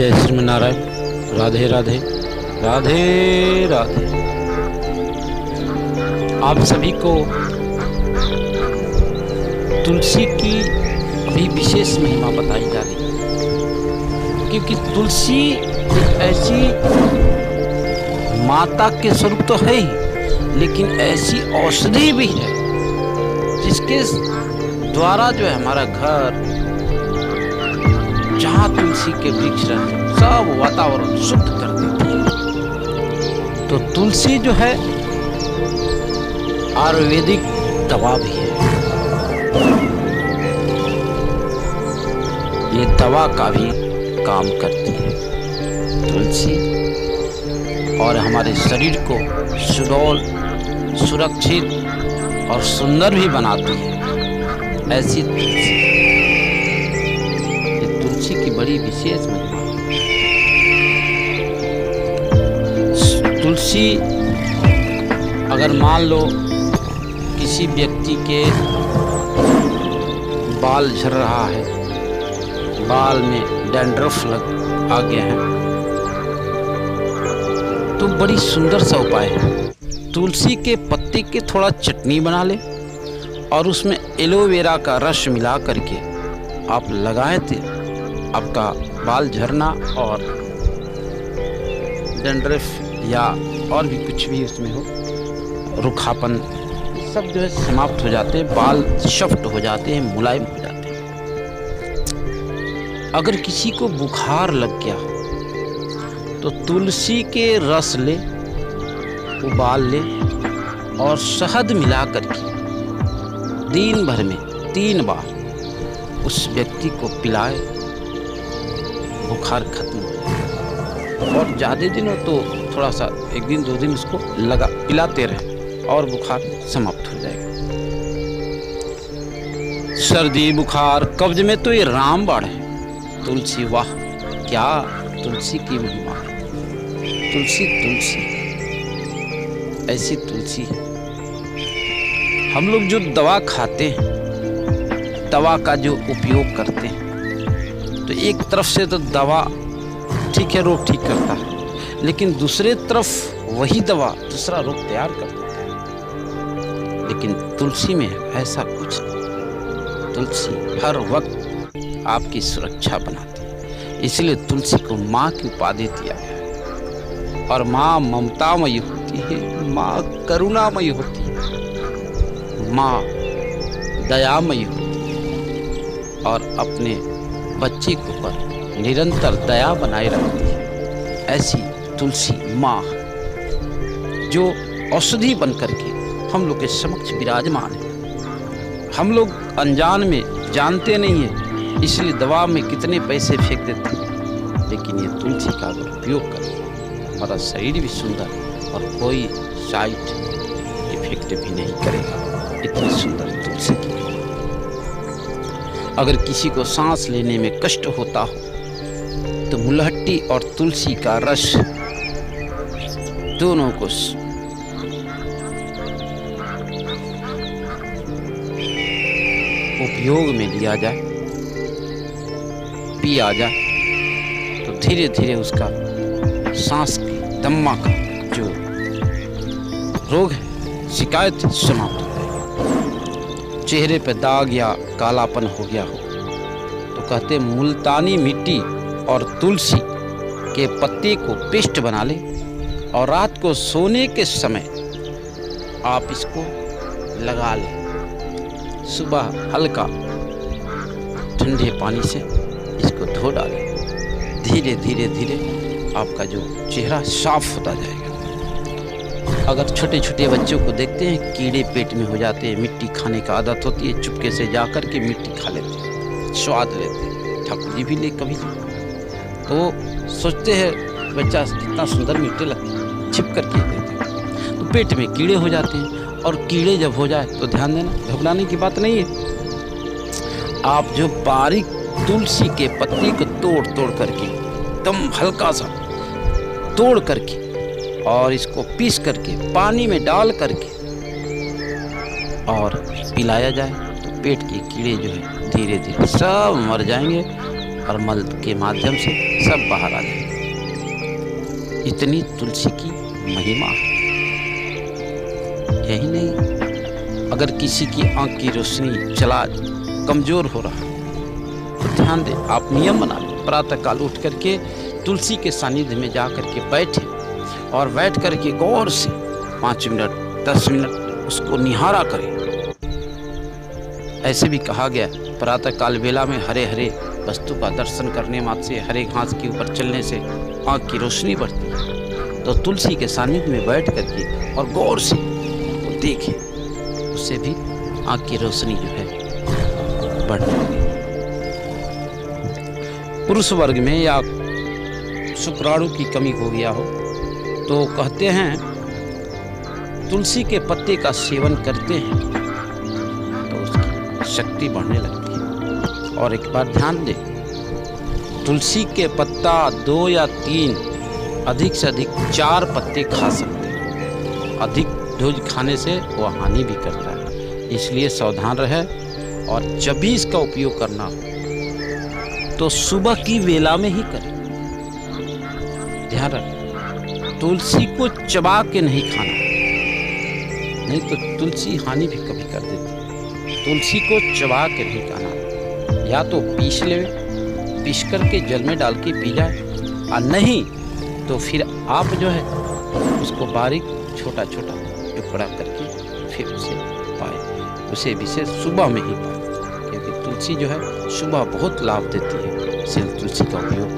जय श्रीमनारायण। राधे राधे राधे राधे। आप सभी को तुलसी की भी विशेष महिमा बताई जा रही है, क्योंकि तुलसी एक ऐसी माता के स्वरूप तो है ही, लेकिन ऐसी औषधि भी है जिसके द्वारा जो है हमारा घर, जहाँ तुलसी के वृक्ष रहते हैं, सब वातावरण शुद्ध कर देती है। तो तुलसी जो है आयुर्वेदिक दवा भी है। ये दवा का भी काम करती है तुलसी, और हमारे शरीर को सुडौल, सुरक्षित और सुंदर भी बनाती है। ऐसी तुलसी की बड़ी विशेष महिमा है। तुलसी अगर मान लो किसी व्यक्ति के बाल झड़ रहा है, बाल में डैंड्रफ आ गया है, तो बड़ी सुंदर सा उपाय है। तुलसी के पत्ते के थोड़ा चटनी बना ले और उसमें एलोवेरा का रस मिला करके आप लगाएं तो आपका बाल झड़ना और डैंड्रफ या और भी कुछ भी उसमें हो, रूखापन, सब जो है समाप्त हो जाते हैं, बाल सॉफ्ट हो जाते हैं, मुलायम हो जाते हैं। अगर किसी को बुखार लग गया तो तुलसी के रस ले, उबाल ले और शहद मिला करके दिन भर में 3 बार उस व्यक्ति को पिलाए, बुखार खत्म हो जाए। और ज़्यादा दिन हो तो थोड़ा सा 1 दिन 2 दिन उसको पिलाते रहे और बुखार समाप्त हो जाएगा। सर्दी, बुखार, कब्ज में तो ये रामबाण है तुलसी। वाह, क्या तुलसी की महिमा है। तुलसी तुलसी ऐसी तुलसी है। हम लोग जो दवा खाते हैं, दवा का जो उपयोग करते हैं, तो एक तरफ से तो दवा ठीक है, रोग ठीक करता है, लेकिन दूसरे तरफ वही दवा दूसरा रोग तैयार कर देता है। लेकिन तुलसी में ऐसा कुछ नहीं। तुलसी हर वक्त आपकी सुरक्षा बनाती है, इसलिए तुलसी को माँ की उपाधि दिया गया है। और माँ ममतामयी होती है, माँ करुणामयी होती है, माँ दयामयी होती है और अपने बच्चे के ऊपर निरंतर दया बनाए रखती है। ऐसी तुलसी माँ जो औषधि बन करके हम लोग के समक्ष विराजमान है। हम लोग अनजान में जानते नहीं है, इसलिए दवा में कितने पैसे फेंक देते हैं, लेकिन ये तुलसी का अगर उपयोग करें, हमारा शरीर भी सुंदर और कोई साइड इफेक्ट भी नहीं करेगा। इतनी सुंदर तुलसी की। अगर किसी को सांस लेने में कष्ट होता हो तो मुलहट्टी और तुलसी का रस दोनों को उपयोग में लिया जाए, पिया जाए, तो धीरे धीरे उसका सांस की दम्मा का जो रोग है, शिकायत समाप्त हो जाएगी। चेहरे पे दाग या कालापन हो गया हो तो कहते मुल्तानी मिट्टी और तुलसी के पत्ते को पेस्ट बना ले और रात को सोने के समय आप इसको लगा लें। सुबह हल्का ठंडे पानी से इसको धो डालें। धीरे धीरे धीरे आपका जो चेहरा साफ होता जाएगा। अगर छोटे छोटे बच्चों को देखते हैं कीड़े पेट में हो जाते हैं, मिट्टी खाने का आदत होती है, चुपके से जा कर के मिट्टी खा लेते हैं, स्वाद लेते हैं। ठाकुर जी भी ले कभी तो सोचते हैं बच्चा कितना सुंदर मिट्टी लगती है, छिप कर के देते हैं, तो पेट में कीड़े हो जाते हैं। और कीड़े जब हो जाए तो ध्यान देना, घबराने की बात नहीं है। आप जो बारीक तुलसी के पत्ते को तोड़ करके, एकदम हल्का सा तोड़ करके और इसको पीस करके पानी में डाल करके और पिलाया जाए तो पेट के कीड़े जो है धीरे धीरे सब मर जाएंगे और मल के माध्यम से सब बाहर आ जाए। इतनी तुलसी की महिमा है। यही नहीं, अगर किसी की आंख की रोशनी चला कमजोर हो रहा तो ध्यान दें, आप नियम बना लें, प्रातःकाल उठ करके तुलसी के सानिध्य में जा करके बैठे और बैठ करके गौर से 5 मिनट 10 मिनट उसको निहारा करें। ऐसे भी कहा गया, प्रातःकाल बेला में हरे हरे वस्तु का दर्शन करने मात्र से, हरे घास के ऊपर चलने से आँख की रोशनी बढ़ती है। तो तुलसी के सानिध्य में बैठ करके और गौर से देखें, उससे भी आँख की रोशनी जो है बढ़ती है। पुरुष वर्ग में या शुक्राणु की कमी हो गया हो तो कहते हैं तुलसी के पत्ते का सेवन करते हैं तो उसकी शक्ति बढ़ने लगती है। और एक बार ध्यान दें, तुलसी के पत्ता 2 या 3, अधिक से अधिक 4 पत्ते खा सकते हैं। अधिक डोज खाने से वह हानि भी करता है, इसलिए सावधान रहे। और जब भी इसका उपयोग करना हो तो सुबह की वेला में ही करें। ध्यान रखें, तुलसी को चबा के नहीं खाना, नहीं तो तुलसी हानि भी कभी कर देती है। तुलसी को चबा के नहीं खाना, या तो पीस ले, पीस करके जल में डाल के पी जाए, और नहीं तो फिर आप जो है उसको बारीक छोटा छोटा टुकड़ा करके फिर उसे पाए। उसे विशेष सुबह में ही पाए, क्योंकि तुलसी जो है सुबह बहुत लाभ देती है। इसलिए तुलसी का उपयोग